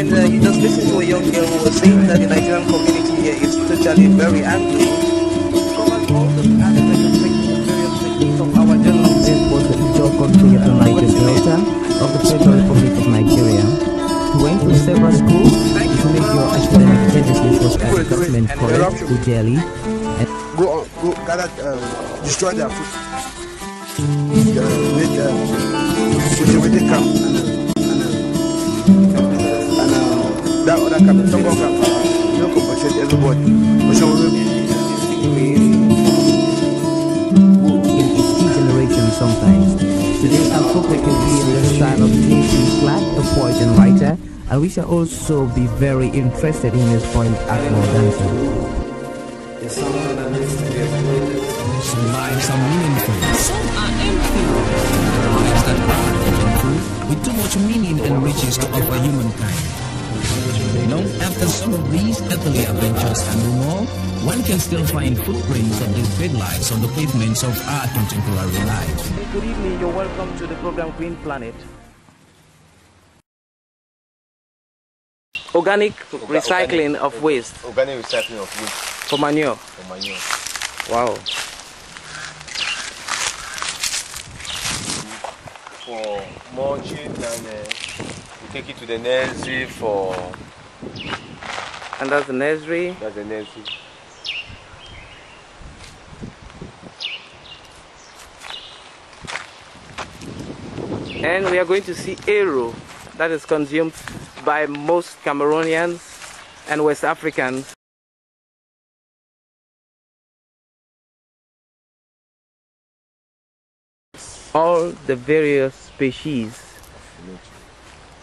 And you just listen to a young girl who was saying that the Nigerian community here is totally very angry. Covers all the aspects of various techniques of our journals. This was the Ijaw country of the Niger Delta of the Federal Republic of Nigeria. He went to several schools to make your academic services was at the government college to Delhi. And go gather, destroy their food. Make cultivated camp and that other camp, some more camp. You don't compensate everybody. But some of them in its key generation sometimes. Today our focus will be on the style of J.P. Clark, a poet and writer, and we shall also be very interested in his point Akmo dancer. Some lives are meaningful, some are empty. Lives that are meaningful, with too much meaning and riches to offer humankind. Long after some of these earthly adventures and more, one can still find footprints of these big lives on the pavements of our contemporary life. Good evening, you're welcome to the program Green Planet. Organic recycling of waste. Organic recycling of waste. For manure. For manure. Wow. For mulching, and we take it to the nursery for. And that's the nursery. That's the nursery. And we are going to see Eru that is consumed by most Cameroonians and West Africans. All the various species.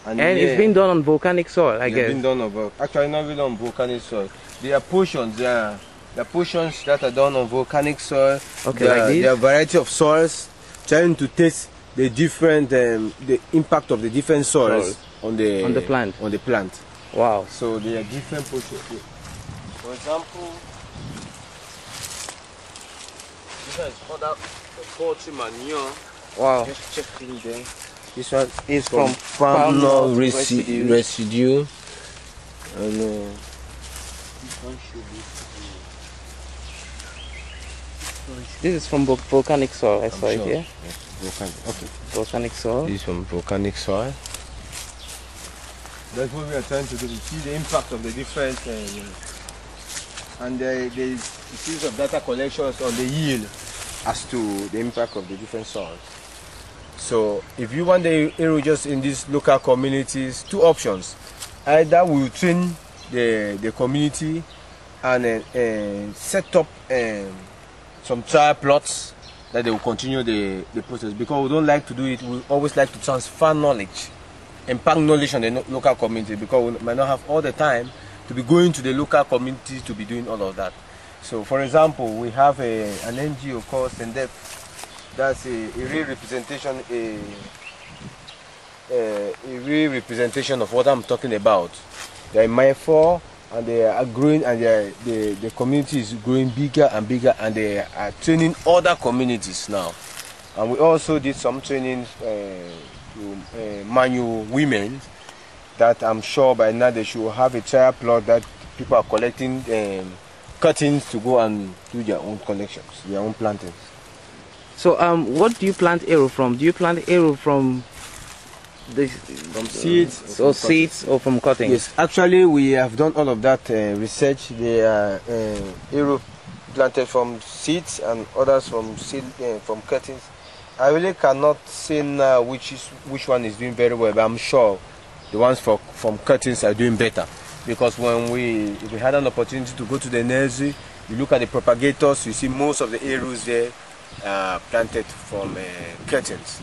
And it's been done on volcanic soil, I guess. It's been done on, actually not really on volcanic soil. There are portions, there are portions that are done on volcanic soil. Okay, like this? There are a variety of soils, trying to test the different, the impact of the different soils on the plant. Wow. So there are different portions. For example, this one is other poultry manure. Wow. Just check in there. This one is from palm nut residue. And this one should be. This is from volcanic soil, I saw it here. Yes, volcanic. Okay. Volcanic soil. This is from volcanic soil. That's what we are trying to do. You see the impact of the different, and the series of data collections on the yield as to the impact of the different soils. So if you want the Eru just in these local communities, two options. Either we train the community and set up some trial plots that they will continue the process, because we don't like to do it. We always like to transfer knowledge, impact knowledge on the local community, because we might not have all the time to be going to the local community to be doing all of that. So for example, we have an NGO called Sendep. That's a real representation, a real representation of what I'm talking about. They're in my 4, and they are growing, and the community is growing bigger and bigger, and they are training other communities now. And we also did some training to manual women that I'm sure by now they should have a trial plot that people are collecting cuttings to go and do their own collections, their own plantings. So what do you plant Eru from? Do you plant Eru from seeds, or seeds, or from cuttings? Yes, actually we have done all of that research. They are Eru planted from seeds and others from from cuttings. I really cannot say now which one is doing very well, but I'm sure the ones from cuttings are doing better, because if we had an opportunity to go to the nursery, you look at the propagators, you see most of the Erus there planted from cuttings.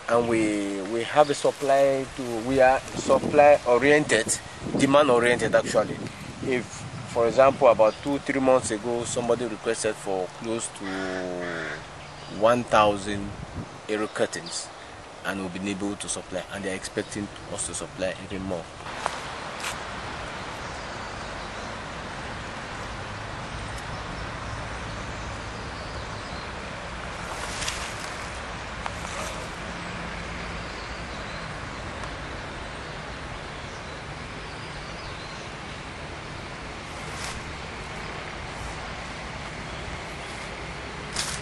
And we have a supply we are supply oriented, demand oriented actually. If, for example, about 2-3 months ago, somebody requested for close to 1,000 Eru cuttings, and we've been able to supply, and they're expecting us to supply even more.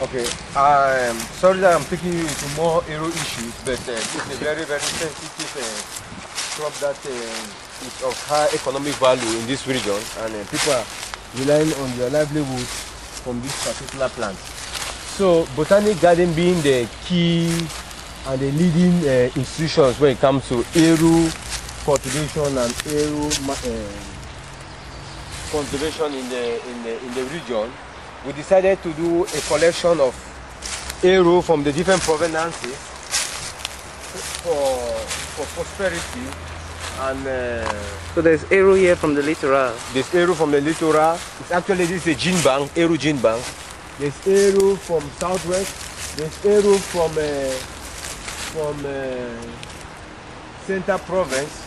Okay, sorry that I'm taking you into more Eru issues, but it's a very, very sensitive crop that is of high economic value in this region, and people are relying on their livelihood from this particular plant. So, botanic garden being the key and the leading institutions when it comes to Eru cultivation and Eru conservation in the region, we decided to do a collection of Eru from the different provenances for prosperity. And so there's Eru here from the littoral. There's Eru from the littoral. It's actually, this is a gene bank, Eru Gene Bank. There's Eru from southwest. There's Eru from Center Province,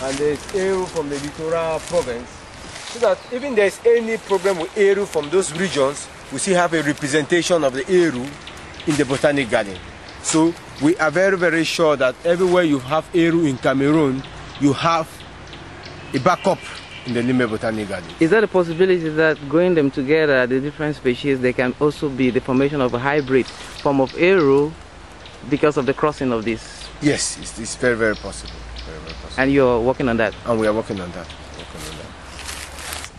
and there's Eru from the littoral province. So that even there's any problem with Eru from those regions, we still have a representation of the Eru in the botanic garden. So we are very, very sure that everywhere you have Eru in Cameroon, you have a backup in the Limbe Botanical Garden. Is there a possibility that growing them together, the different species, they can also be the formation of a hybrid form of Eru because of the crossing of this? Yes, it's very, very possible. Very, very possible. And you're working on that? And we are working on that.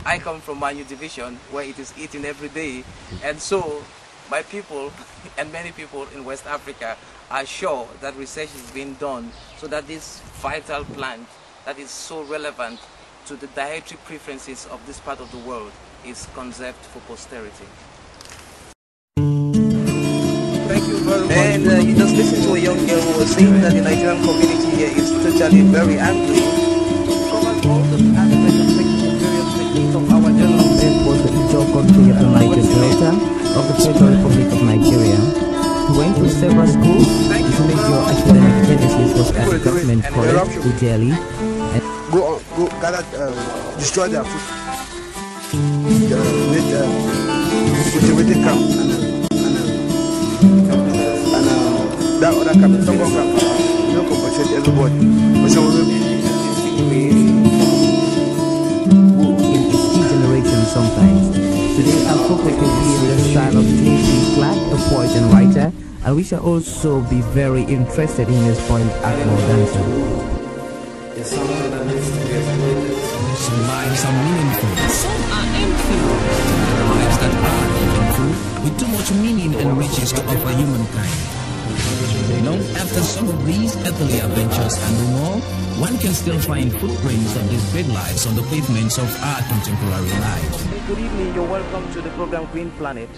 I come from Manu division where it is eaten every day, and so my people and many people in West Africa are sure that research is being done so that this vital plant that is so relevant to the dietary preferences of this part of the world is conserved for posterity. Thank you very much. And you just listened to a young girl who was saying that the Nigerian community here is totally very angry. Covers all the aspects of various techniques of our journal. This was the Ijo country of the Niger Delta of the Federal Republic of Nigeria. He went to several schools. His major academic genesis was at the government college in Delhi. Go gather, destroy their food. With camp and that other camp, some more camp. You compensate everybody. But some of in its key generation sometimes. Today our folk will be in the style of J.P. Clark, a poet and writer, and we shall also be very interested in his poem Akmo Dancer. Some lives are meaningful, some are empty. Lives that are meaningful, with too much meaning and riches to offer humankind. After some of these earthly adventures and more, one can still find footprints of these great lives on the pavements of our contemporary life. Good evening, you're welcome to the program Green Planet.